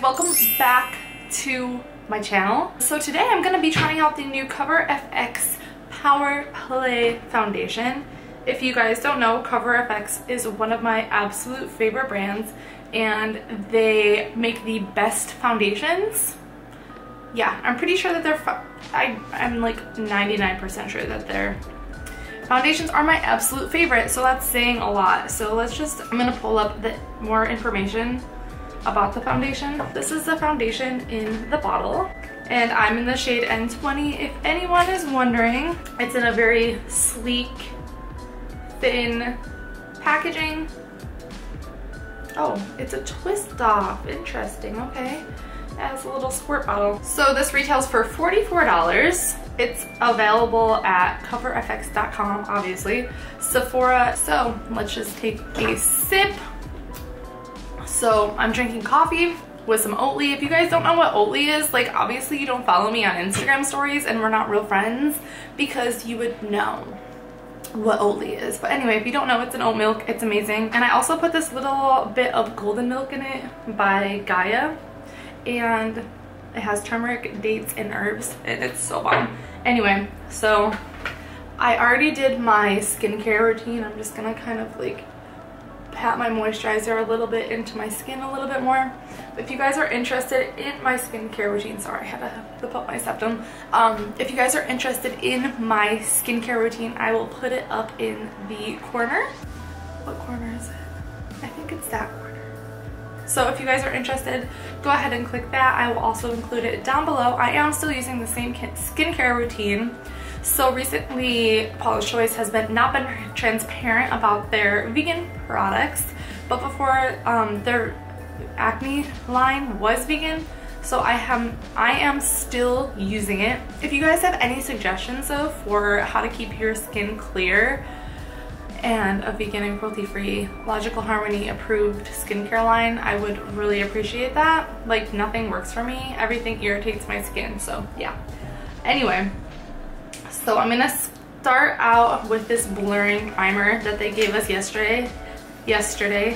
welcome back to my channel. So today I'm going to be trying out the new Cover FX Power Play Foundation. If you guys don't know, Cover FX is one of my absolute favorite brands and they make the best foundations. Yeah, I'm pretty sure that they're, I'm like 99% sure that their foundations are my absolute favorite, so that's saying a lot. So I'm gonna pull up the more information about the foundation. This is the foundation in the bottle, and I'm in the shade N20 if anyone is wondering. It's in a very sleek, thin packaging. Oh, it's a twist off. Interesting, okay. It has a little squirt bottle. So this retails for $44. It's available at coverfx.com, obviously. Sephora. So let's just take a sip. So I'm drinking coffee with some Oatly. If you guys don't know what Oatly is, like obviously you don't follow me on Instagram stories and we're not real friends because you would know what Oatly is. But anyway, if you don't know, it's an oat milk. It's amazing. And I also put this little bit of golden milk in it by Gaia, and it has turmeric, dates, and herbs, and it's so bomb. Anyway, so I already did my skincare routine. I'm just gonna kind of like pat my moisturizer a little bit into my skin a little bit more. If you guys are interested in my skincare routine, sorry, I had to put my septum. If you guys are interested in my skincare routine, I will put it up in the corner. What corner is it? I think it's that corner. So if you guys are interested, go ahead and click that. I will also include it down below. I am still using the same skincare routine. So recently, Paula's Choice has not been transparent about their vegan products, but before their acne line was vegan, so I am still using it. If you guys have any suggestions though for how to keep your skin clear and a vegan and cruelty-free, Logical Harmony approved skincare line, I would really appreciate that. Like, nothing works for me. Everything irritates my skin, so yeah. Anyway, so I'm gonna start out with this blurring primer that they gave us yesterday.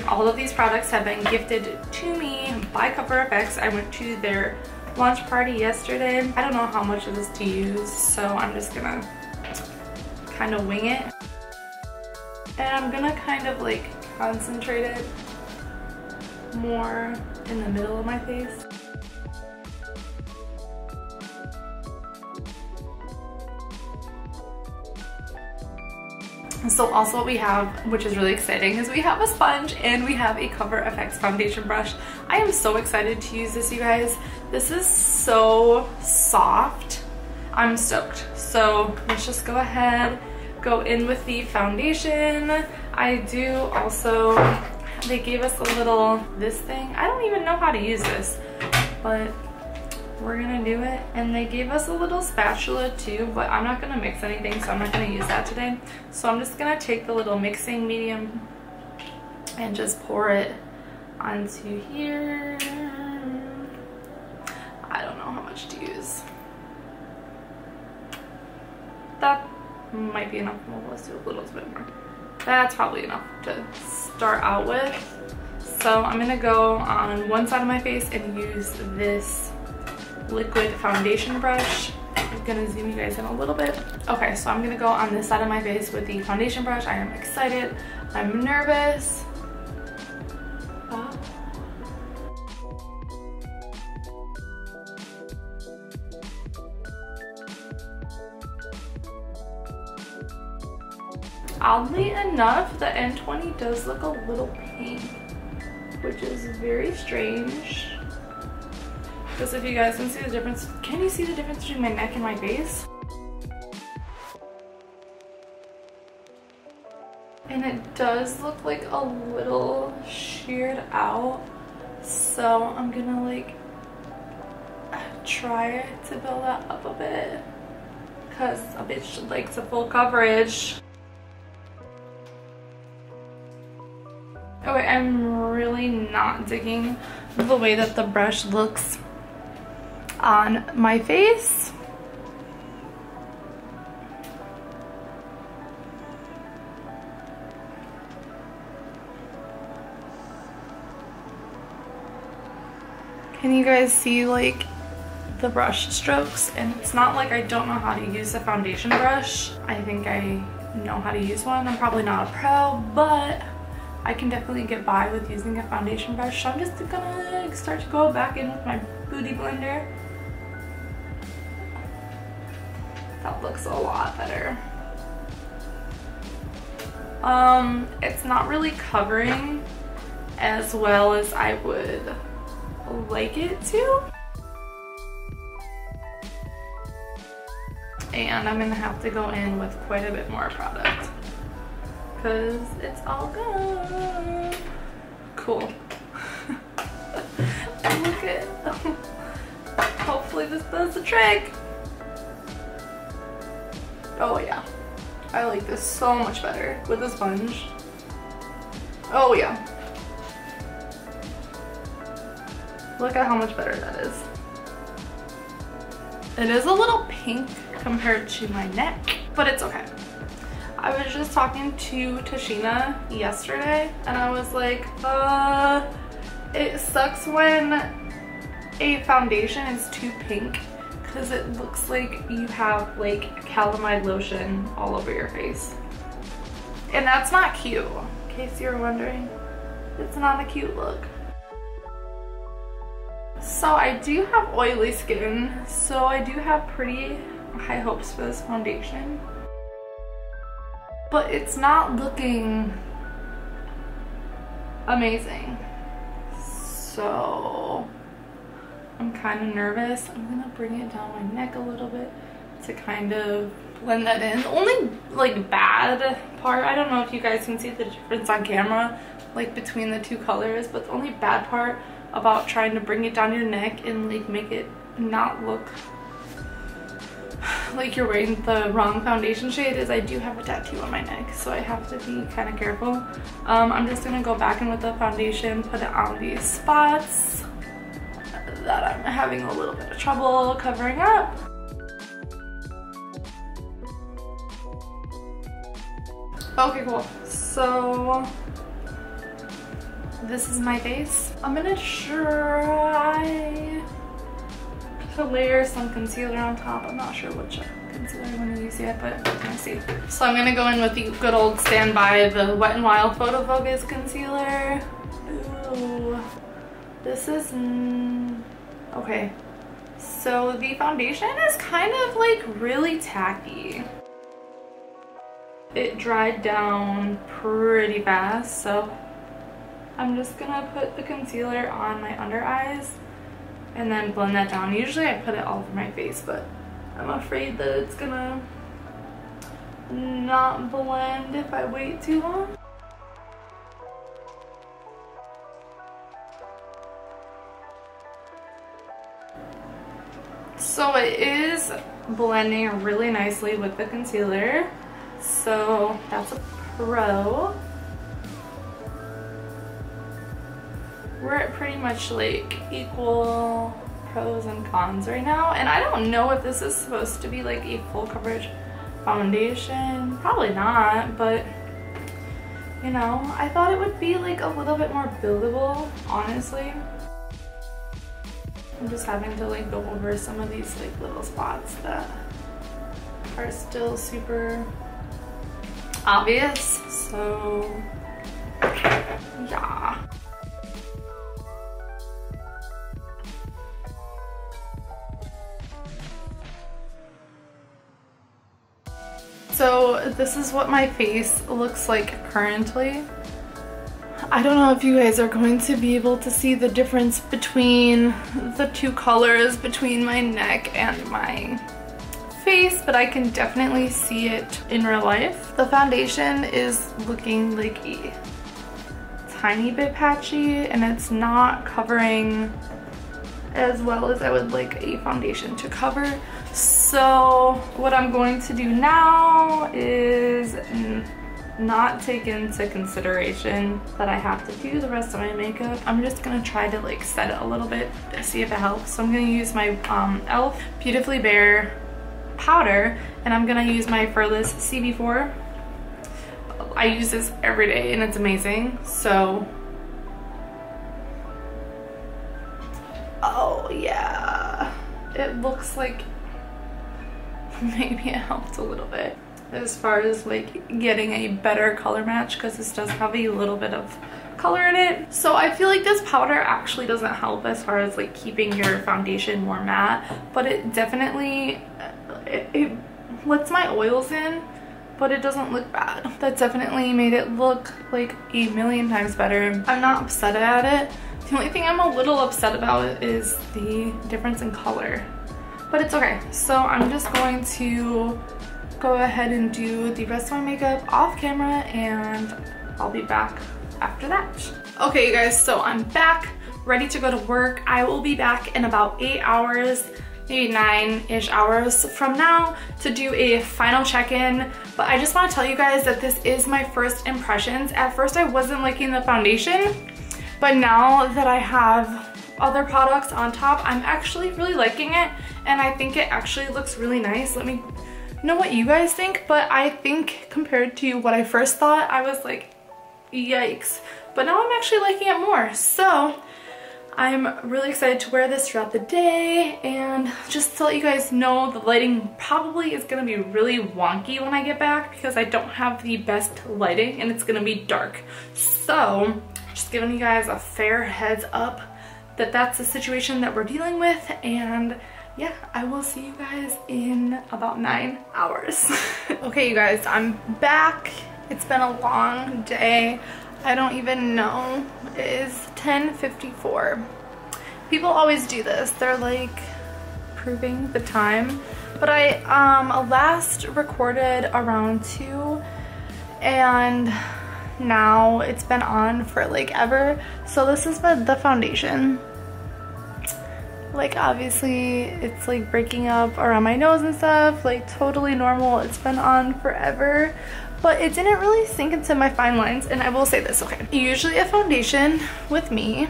All of these products have been gifted to me by Cover FX. I went to their launch party yesterday. I don't know how much of this to use, so I'm just gonna kind of wing it. And I'm gonna kind of like concentrate it more in the middle of my face. So also what we have, which is really exciting, is we have a sponge and we have a Cover FX foundation brush. I am so excited to use this, you guys. This is so soft. I'm stoked. So let's just go ahead, go in with the foundation. I do also, they gave us a little, this thing. I don't even know how to use this, but we're gonna do it. And they gave us a little spatula too, but I'm not gonna mix anything, so I'm not gonna use that today. So I'm just gonna take the little mixing medium and just pour it onto here. I don't know how much to use. That might be enough. Well, let's do a little bit more. That's probably enough to start out with. So I'm gonna go on one side of my face and use this liquid foundation brush. I'm gonna zoom you guys in a little bit. Okay, so I'm gonna go on this side of my face with the foundation brush. I am excited. I'm nervous. Oddly enough, the N20 does look a little pink, which is very strange. Because if you guys can see the difference, can you see the difference between my neck and my face? And it does look like a little sheared out. So I'm gonna like try to build that up a bit, because a bitch likes a full coverage. Okay, I'm really not digging the way that the brush looks on my face. Can you guys see like the brush strokes? And it's not like I don't know how to use a foundation brush. I think I know how to use one. I'm probably not a pro, but I can definitely get by with using a foundation brush. So I'm just gonna start to go back in with my Beauty Blender. That looks a lot better. It's not really covering as well as I would like it to. And I'm gonna have to go in with quite a bit more product because it's all gone. Cool. Look at, hopefully this does the trick. Oh yeah, I like this so much better with a sponge. Oh yeah. Look at how much better that is. It is a little pink compared to my neck, but it's okay. I was just talking to Tashina yesterday and I was like, it sucks when a foundation is too pink because it looks like you have like calamine lotion all over your face. And that's not cute, in case you're wondering. It's not a cute look. So I do have oily skin, so I do have pretty high hopes for this foundation. But it's not looking amazing. So I'm kind of nervous. I'm gonna bring it down my neck a little bit to kind of blend that in. The only like bad part, I don't know if you guys can see the difference on camera, like between the two colors, but the only bad part about trying to bring it down your neck and like make it not look like you're wearing the wrong foundation shade is I do have a tattoo on my neck, so I have to be kind of careful. I'm just gonna go back in with the foundation, put it on these spots that I'm having a little bit of trouble covering up. Okay, cool. So this is my face. I'm gonna try to layer some concealer on top. I'm not sure which concealer I'm gonna use yet, but we're gonna see. So I'm gonna go in with the good old standby, the Wet n Wild Photo Focus concealer. Ooh, this is, okay. So the foundation is kind of like really tacky. It dried down pretty fast, so I'm just gonna put the concealer on my under eyes and then blend that down. Usually I put it all over my face, but I'm afraid that it's gonna not blend if I wait too long. So it is blending really nicely with the concealer, so that's a pro. We're at pretty much like equal pros and cons right now, and I don't know if this is supposed to be like a full coverage foundation. Probably not, but you know, I thought it would be like a little bit more buildable, honestly. I'm just having to like go over some of these like little spots that are still super obvious, so yeah. So this is what my face looks like currently. I don't know if you guys are going to be able to see the difference between the two colors between my neck and my face, but I can definitely see it in real life. The foundation is looking like a tiny bit patchy, and it's not covering as well as I would like a foundation to cover. So what I'm going to do now is not take into consideration that I have to do the rest of my makeup. I'm just gonna try to like set it a little bit to see if it helps. So I'm gonna use my e.l.f. Beautifully Bare powder, and I'm gonna use my Furless CB4. I use this every day and it's amazing. So Oh yeah, it looks like maybe it helped a little bit as far as like getting a better color match, because this does have a little bit of color in it. So I feel like this powder actually doesn't help as far as like keeping your foundation more matte, but it definitely it lets my oils in, but it doesn't look bad. That definitely made it look like a million times better. I'm not upset at it. The only thing I'm a little upset about is the difference in color, but it's okay. So I'm just going to go ahead and do the rest of my makeup off camera, and I'll be back after that. Okay you guys, so I'm back, ready to go to work. I will be back in about 8 hours, maybe 9-ish hours from now, to do a final check-in. But I just want to tell you guys that this is my first impressions. At first I wasn't liking the foundation, but now that I have other products on top, I'm actually really liking it, and I think it actually looks really nice. Let me know what you guys think, but I think compared to what I first thought, I was like, yikes. But now I'm actually liking it more. So I'm really excited to wear this throughout the day, and just to let you guys know, the lighting probably is gonna be really wonky when I get back because I don't have the best lighting and it's gonna be dark. So just giving you guys a fair heads up that that's the situation that we're dealing with, and yeah, I will see you guys in about 9 hours. Okay, you guys, I'm back. It's been a long day. I don't even know. It is 10:54. People always do this. They're like proving the time. But I last recorded around 2, and now it's been on for like ever. So this is the foundation. Like obviously it's like breaking up around my nose and stuff, like totally normal. It's been on forever, but it didn't really sink into my fine lines. And I will say this, okay, usually a foundation with me,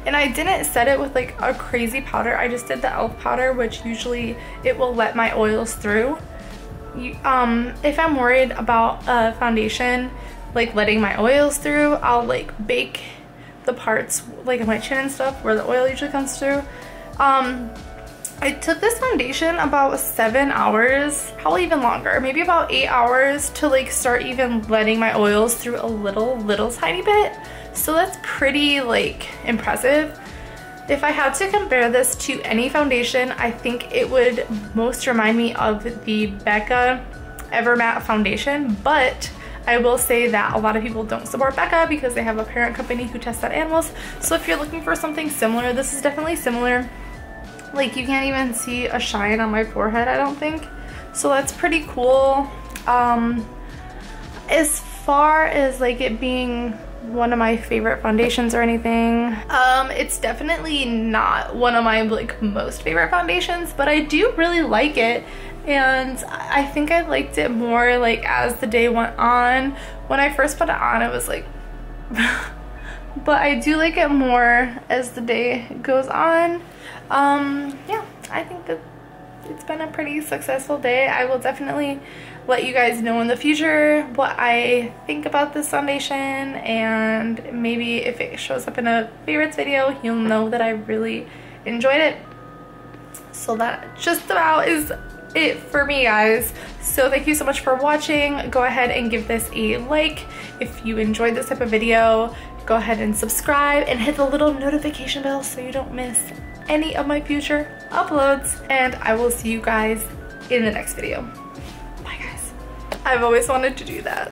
and I didn't set it with like a crazy powder, I just did the e.l.f. powder, which usually it will let my oils through. If I'm worried about a foundation like letting my oils through, I'll like bake the parts like my chin and stuff where the oil usually comes through. I took this foundation about 7 hours, probably even longer, maybe about 8 hours to like start even letting my oils through a little tiny bit. So that's pretty like impressive. If I had to compare this to any foundation, I think it would most remind me of the Becca Ever Matte foundation, but I will say that a lot of people don't support Becca because they have a parent company who tests on animals. So if you're looking for something similar, this is definitely similar. Like you can't even see a shine on my forehead, I don't think. So that's pretty cool. As far as like it being one of my favorite foundations or anything, it's definitely not one of my like most favorite foundations, but I do really like it. And I think I liked it more like as the day went on. When I first put it on, it was like but I do like it more as the day goes on. Yeah, I think that it's been a pretty successful day. I will definitely let you guys know in the future what I think about this foundation, and maybe if it shows up in a favorites video, you'll know that I really enjoyed it. So that just about is it for me, guys. So thank you so much for watching. Go ahead and give this a like if you enjoyed this type of video. Go ahead and subscribe and hit the little notification bell so you don't miss any of my future uploads, and I will see you guys in the next video. Bye guys. I've always wanted to do that.